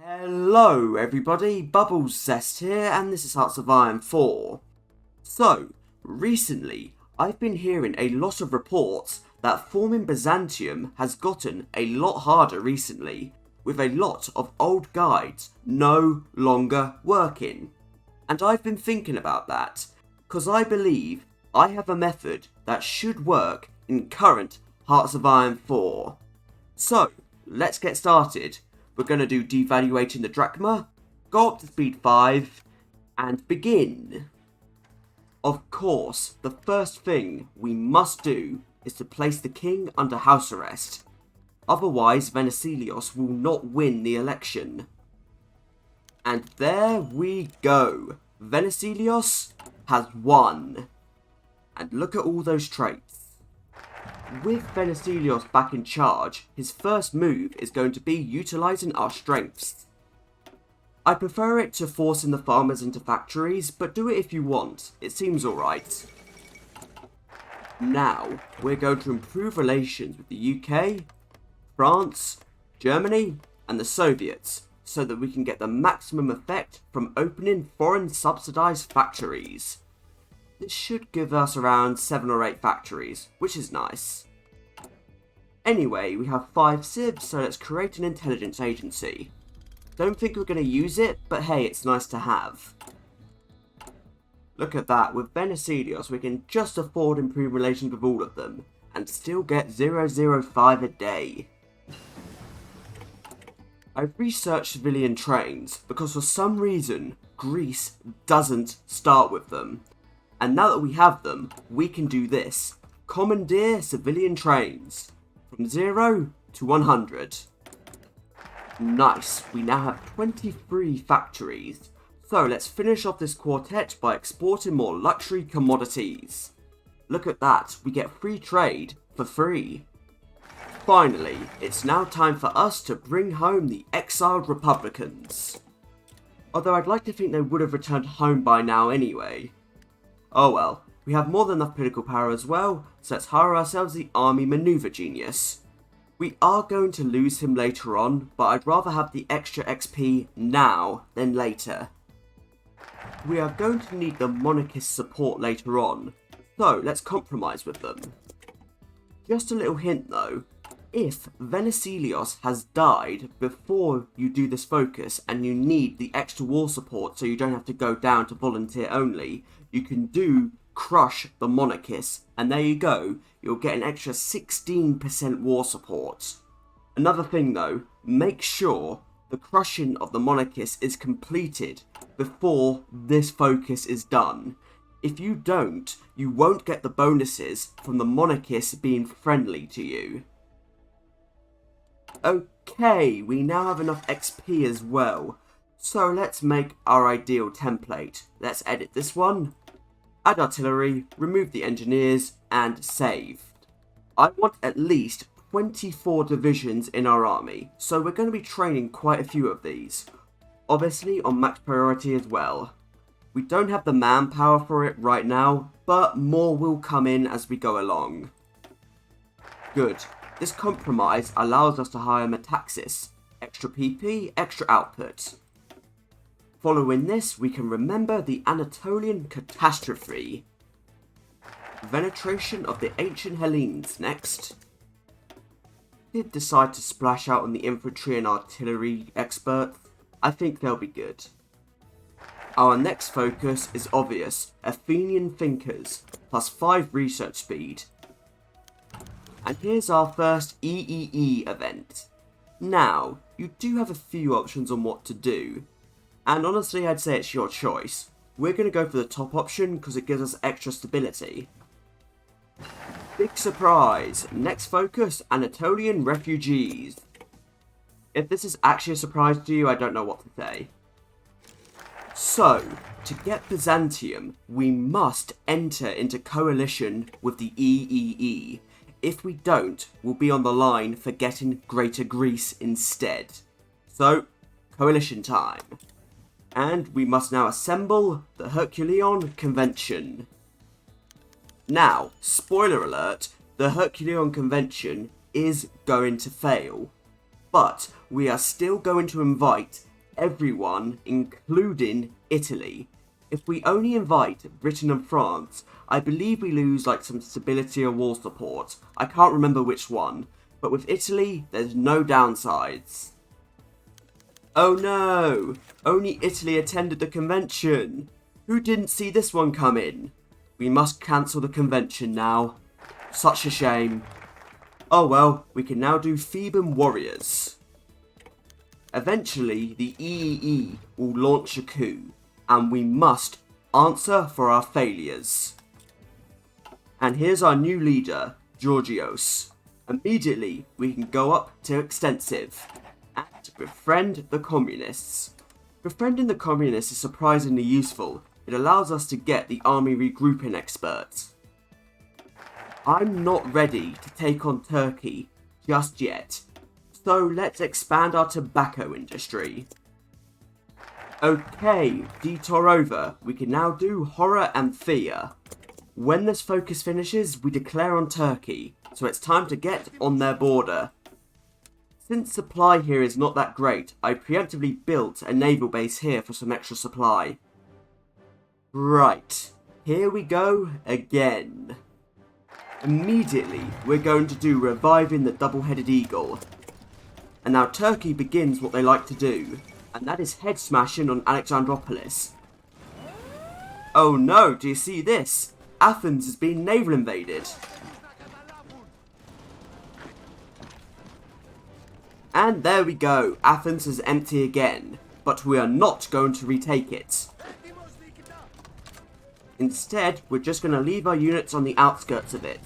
Hello everybody, Bubbles Zest here, and this is Hearts of Iron 4. So, recently, I've been hearing a lot of reports that forming Byzantium has gotten a lot harder recently, with a lot of old guides no longer working. And I've been thinking about that, because I believe I have a method that should work in current Hearts of Iron 4. So, let's get started. We're going to do devaluating the drachma, go up to speed 5, and begin. Of course, the first thing we must do is to place the king under house arrest. Otherwise, Venizelos will not win the election. And there we go. Venizelos has won. And look at all those traits. With Venizelos back in charge, his first move is going to be utilising our strengths. I prefer it to forcing the farmers into factories, but do it if you want, it seems alright. Now, we're going to improve relations with the UK, France, Germany, and the Soviets, so that we can get the maximum effect from opening foreign subsidised factories. This should give us around 7 or 8 factories, which is nice. Anyway, we have 5 civs, so let's create an intelligence agency. Don't think we're going to use it, but hey, it's nice to have. Look at that, with Venizelos we can just afford improved relations with all of them, and still get 005 a day. I've researched civilian trains, because for some reason, Greece doesn't start with them. And now that we have them, we can do this. Commandeer civilian trains. From 0 to 100. Nice, we now have 23 factories. So let's finish off this quartet by exporting more luxury commodities. Look at that, we get free trade for free. Finally, it's now time for us to bring home the exiled Republicans. Although I'd like to think they would have returned home by now anyway. Oh well, we have more than enough political power as well, so let's hire ourselves the army maneuver genius. We are going to lose him later on, but I'd rather have the extra XP now than later. We are going to need the monarchist support later on, so let's compromise with them. Just a little hint though, if Venizelos has died before you do this focus and you need the extra war support so you don't have to go down to volunteer only, you can do crush the monarchists, and there you go, you'll get an extra 16% war support. Another thing though, make sure the crushing of the monarchists is completed before this focus is done. If you don't, you won't get the bonuses from the monarchists being friendly to you. Okay, we now have enough XP as well, so let's make our ideal template. Let's edit this one. Add artillery, remove the engineers, and save. I want at least 24 divisions in our army, so we're going to be training quite a few of these. Obviously on max priority as well. We don't have the manpower for it right now, but more will come in as we go along. Good. This compromise allows us to hire Metaxas. Extra PP, extra output. Following this, we can remember the Anatolian catastrophe. Venetration of the ancient Hellenes next. Did decide to splash out on the infantry and artillery experts. I think they'll be good. Our next focus is obvious, Athenian thinkers, plus 5 research speed. And here's our first EEE event. Now, you do have a few options on what to do. And honestly, I'd say it's your choice. We're going to go for the top option because it gives us extra stability. Big surprise! Next focus, Anatolian refugees. If this is actually a surprise to you, I don't know what to say. So, to get Byzantium, we must enter into coalition with the EEE. If we don't, we'll be on the line for getting Greater Greece instead. So, coalition time. And we must now assemble the Herculean Convention. Now, spoiler alert, the Herculean Convention is going to fail. But we are still going to invite everyone, including Italy. If we only invite Britain and France, I believe we lose like some stability or wall support. I can't remember which one. But with Italy, there's no downsides. Oh no! Only Italy attended the convention. Who didn't see this one coming? We must cancel the convention now. Such a shame. Oh well, we can now do Theban warriors. Eventually, the EEE will launch a coup, and we must answer for our failures. And here's our new leader, Georgios. Immediately, we can go up to extensive and befriend the communists. Befriending the communists is surprisingly useful. It allows us to get the army regrouping experts. I'm not ready to take on Turkey just yet, so let's expand our tobacco industry. Okay, detour over. We can now do horror and fear. When this focus finishes, we declare on Turkey, so it's time to get on their border. Since supply here is not that great, I preemptively built a naval base here for some extra supply. Right, here we go again. Immediately, we're going to do reviving the double-headed eagle. And now Turkey begins what they like to do, and that is head smashing on Alexandropolis. Oh no, do you see this? Athens has been naval invaded. And there we go, Athens is empty again, but we are not going to retake it. Instead, we're just going to leave our units on the outskirts of it.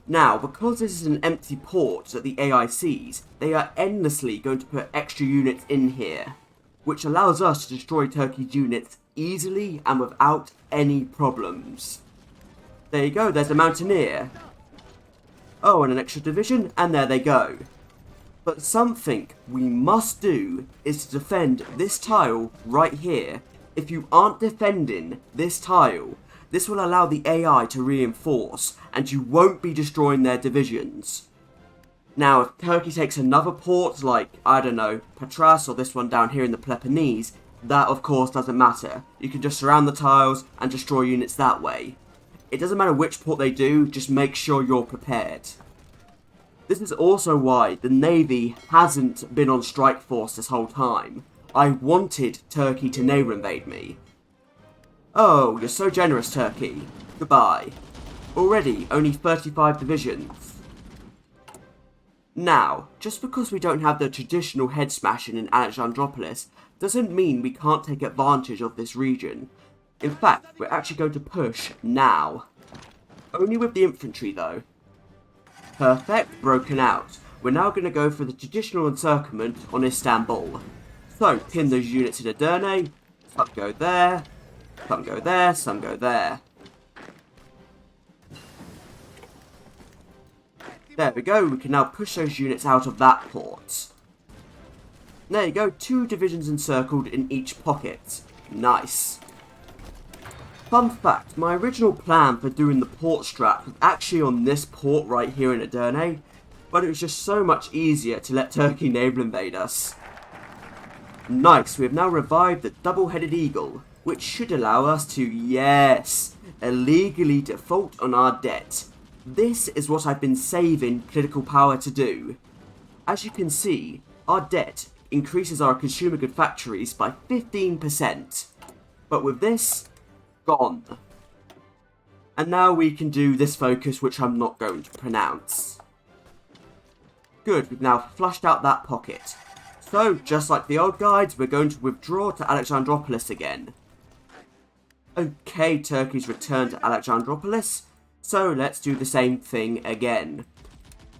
Now, because this is an empty port that the AI sees, they are endlessly going to put extra units in here, which allows us to destroy Turkey's units easily and without any problems. There you go, there's a mountaineer. Oh, and an extra division, and there they go. But something we must do is to defend this tile right here. If you aren't defending this tile, this will allow the AI to reinforce, and you won't be destroying their divisions. Now, if Turkey takes another port, like, I don't know, Patras or this one down here in the Peloponnese, that of course doesn't matter. You can just surround the tiles and destroy units that way. It doesn't matter which port they do, just make sure you're prepared. This is also why the Navy hasn't been on strike force this whole time. I wanted Turkey to naval invade me. Oh, you're so generous, Turkey. Goodbye. Already, only 35 divisions. Now, just because we don't have the traditional head smashing in Alexandropolis, doesn't mean we can't take advantage of this region. In fact, we're actually going to push now. Only with the infantry though. Perfect, broken out. We're now going to go for the traditional encirclement on Istanbul. So, pin those units in Edirne. Some go there. Some go there. Some go there. There we go. We can now push those units out of that port. There you go. 2 divisions encircled in each pocket. Nice. Fun fact, my original plan for doing the port strat was actually on this port right here in Edirne, but it was just so much easier to let Turkey naval invade us. Nice, we have now revived the double-headed eagle, which should allow us to, yes, illegally default on our debt. This is what I've been saving political power to do. As you can see, our debt increases our consumer good factories by 15%, but with this, gone. And now we can do this focus, which I'm not going to pronounce. Good, we've now flushed out that pocket. So, just like the old guides, we're going to withdraw to Alexandropolis again. Okay, Turkey's returned to Alexandropolis, so let's do the same thing again.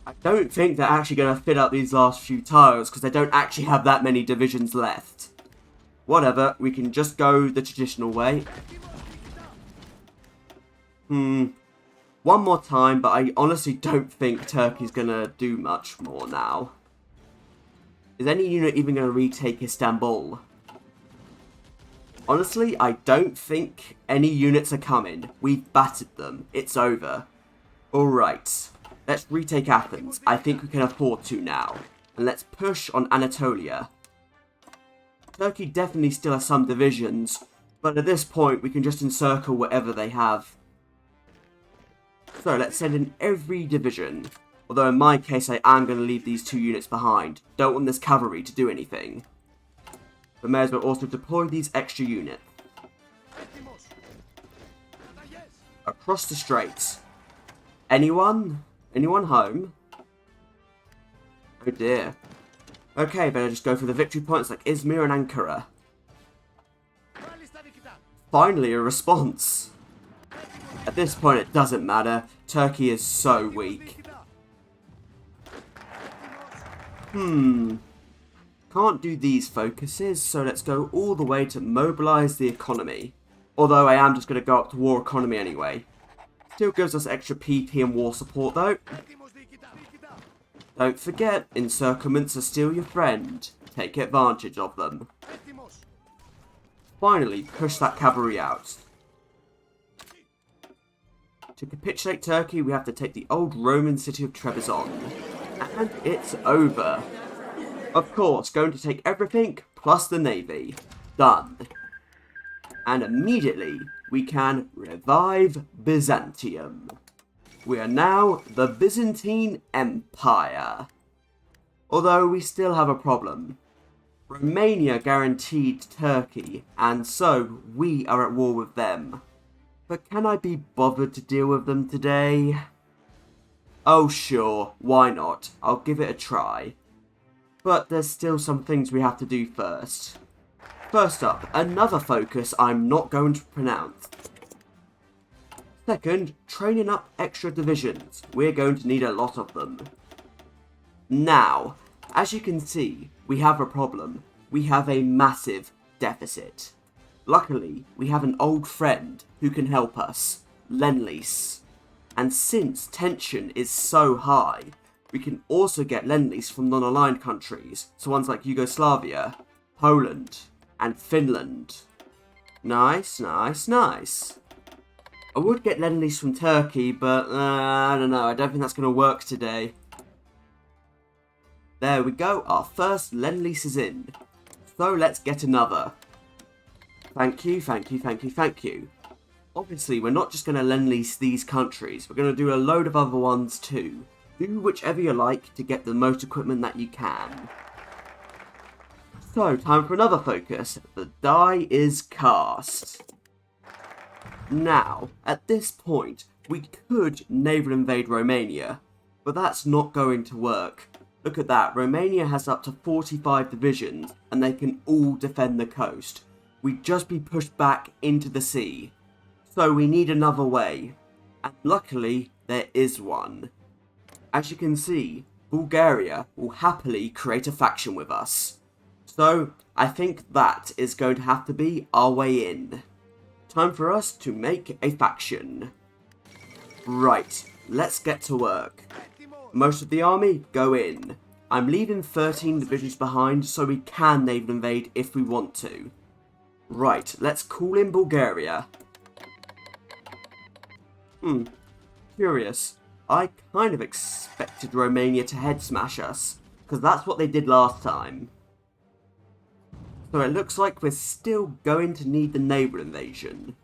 I don't think they're actually going to fit out these last few tiles, because they don't actually have that many divisions left. Whatever, we can just go the traditional way. One more time, but I honestly don't think Turkey's gonna do much more now. Is any unit even gonna retake Istanbul? Honestly, I don't think any units are coming. We've battered them. It's over. Alright, let's retake Athens. I think we can afford to now. And let's push on Anatolia. Turkey definitely still has some divisions, but at this point we can just encircle whatever they have. So let's send in every division. Although in my case I am going to leave these 2 units behind. Don't want this cavalry to do anything. But may as well also deploy these extra units. Across the straits. Anyone? Anyone home? Oh dear. Okay, better just go for the victory points like Izmir and Ankara. Finally a response. At this point it doesn't matter. Turkey is so weak. Can't do these focuses, so let's go all the way to mobilise the economy. Although I am just going to go up to war economy anyway. Still gives us extra PP and war support though. Don't forget, encirclements are still your friend. Take advantage of them. Finally, push that cavalry out. To capitulate Turkey, we have to take the old Roman city of Trebizond. And it's over. Of course, going to take everything, plus the navy. Done. And immediately, we can revive Byzantium. We are now the Byzantine Empire. Although we still have a problem. Romania guaranteed Turkey, and so we are at war with them. But can I be bothered to deal with them today? Oh sure, why not? I'll give it a try. But there's still some things we have to do first. First up, another focus I'm not going to pronounce. Second, training up extra divisions. We're going to need a lot of them. Now, as you can see, we have a problem. We have a massive deficit. Luckily, we have an old friend who can help us, Lend-Lease. And since tension is so high, we can also get Lend-Lease from non-aligned countries, so ones like Yugoslavia, Poland, and Finland. Nice, nice, nice. I would get Lend-Lease from Turkey, but I don't know, I don't think that's going to work today. There we go, our first Lend-Lease is in. So let's get another. Thank you, thank you, thank you, thank you. Obviously, we're not just going to Lend-Lease these countries, we're going to do a load of other ones too. Do whichever you like to get the most equipment that you can. So, time for another focus. The die is cast. Now, at this point, we could naval invade Romania, but that's not going to work. Look at that, Romania has up to 45 divisions, and they can all defend the coast. We'd just be pushed back into the sea. So we need another way, and luckily, there is one. As you can see, Bulgaria will happily create a faction with us. So, I think that is going to have to be our way in. Time for us to make a faction. Right, let's get to work. Most of the army, go in. I'm leaving 13 divisions behind so we can naval invade if we want to. Right, let's call in Bulgaria. Curious. I kind of expected Romania to head smash us, because that's what they did last time. So it looks like we're still going to need the naval invasion.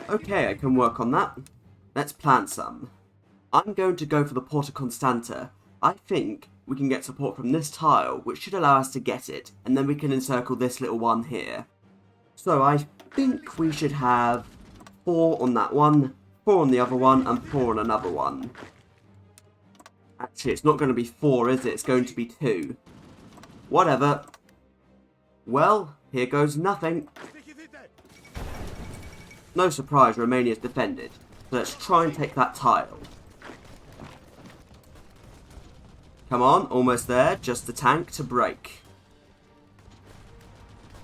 Okay, I can work on that. Let's plan some. I'm going to go for the Port of Constanta. I think we can get support from this tile, which should allow us to get it, and then we can encircle this little one here. So I think we should have 4 on that one, 4 on the other one, and 4 on another one. Actually, it's not going to be 4, is it? It's going to be 2. Whatever. Well, here goes nothing. No surprise, Romania's defended. So let's try and take that tile. Come on, almost there. Just the tank to break.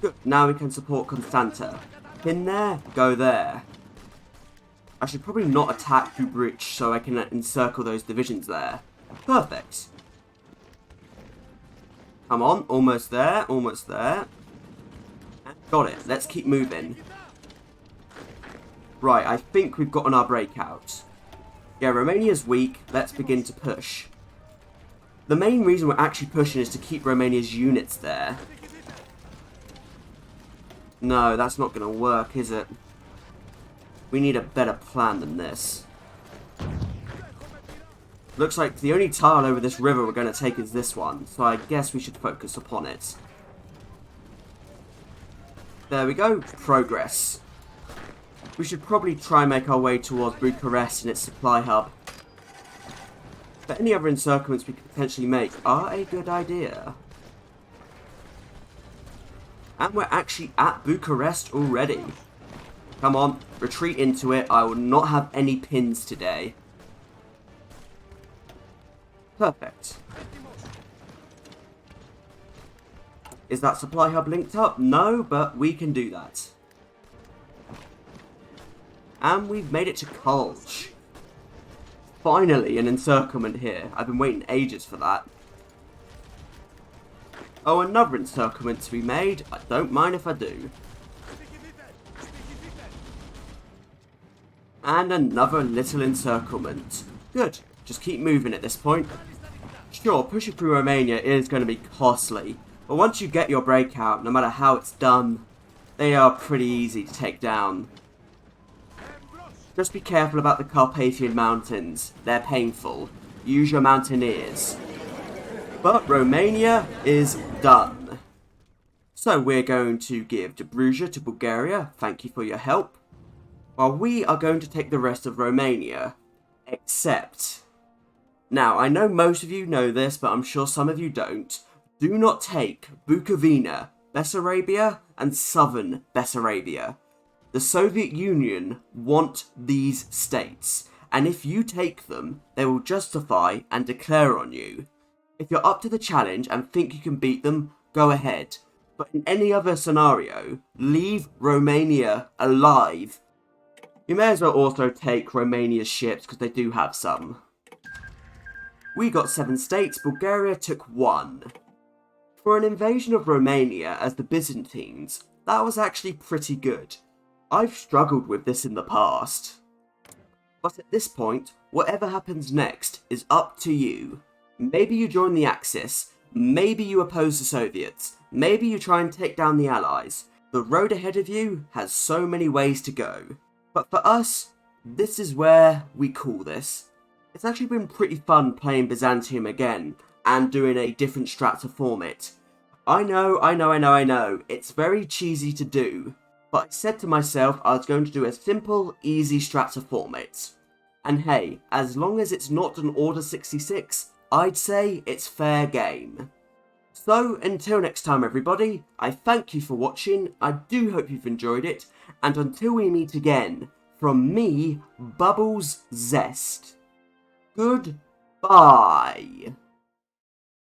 Good, now we can support Constanta. Pin there, go there. I should probably not attack Dubrich so I can encircle those divisions there. Perfect. Come on, almost there, almost there. Got it, let's keep moving. Right, I think we've gotten our breakout. Yeah, Romania's weak, let's begin to push. The main reason we're actually pushing is to keep Romania's units there. No, that's not going to work, is it? We need a better plan than this. Looks like the only tile over this river we're going to take is this one, so I guess we should focus upon it. There we go, progress. We should probably try and make our way towards Bucharest and its supply hub. But any other encirclements we could potentially make are a good idea. And we're actually at Bucharest already. Come on, retreat into it. I will not have any pins today. Perfect. Is that supply hub linked up? No, but we can do that. And we've made it to Kolch. Finally, an encirclement here. I've been waiting ages for that. Oh, another encirclement to be made. I don't mind if I do. And another little encirclement. Good. Just keep moving at this point. Sure, pushing through Romania is going to be costly. But once you get your breakout, no matter how it's done, they are pretty easy to take down. Just be careful about the Carpathian Mountains. They're painful. Use your mountaineers. But Romania is done. So we're going to give Dobruja to Bulgaria. Thank you for your help. While we are going to take the rest of Romania. Except... Now, I know most of you know this, but I'm sure some of you don't. Do not take Bukovina, Bessarabia, and southern Bessarabia. The Soviet Union want these states, and if you take them, they will justify and declare on you. If you're up to the challenge and think you can beat them, go ahead. But in any other scenario, leave Romania alive. You may as well also take Romania's ships, because they do have some. We got 7 states, Bulgaria took 1. For an invasion of Romania as the Byzantines, that was actually pretty good. I've struggled with this in the past. But at this point, whatever happens next is up to you. Maybe you join the Axis, maybe you oppose the Soviets, maybe you try and take down the Allies. The road ahead of you has so many ways to go. But for us, this is where we call this. It's actually been pretty fun playing Byzantium again, and doing a different strat to form it. I know, it's very cheesy to do, but I said to myself I was going to do a simple, easy strat to form it. And hey, as long as it's not an Order 66, I'd say it's fair game. So, until next time everybody, I thank you for watching, I do hope you've enjoyed it, and until we meet again, from me, Bubbles Zest. Goodbye.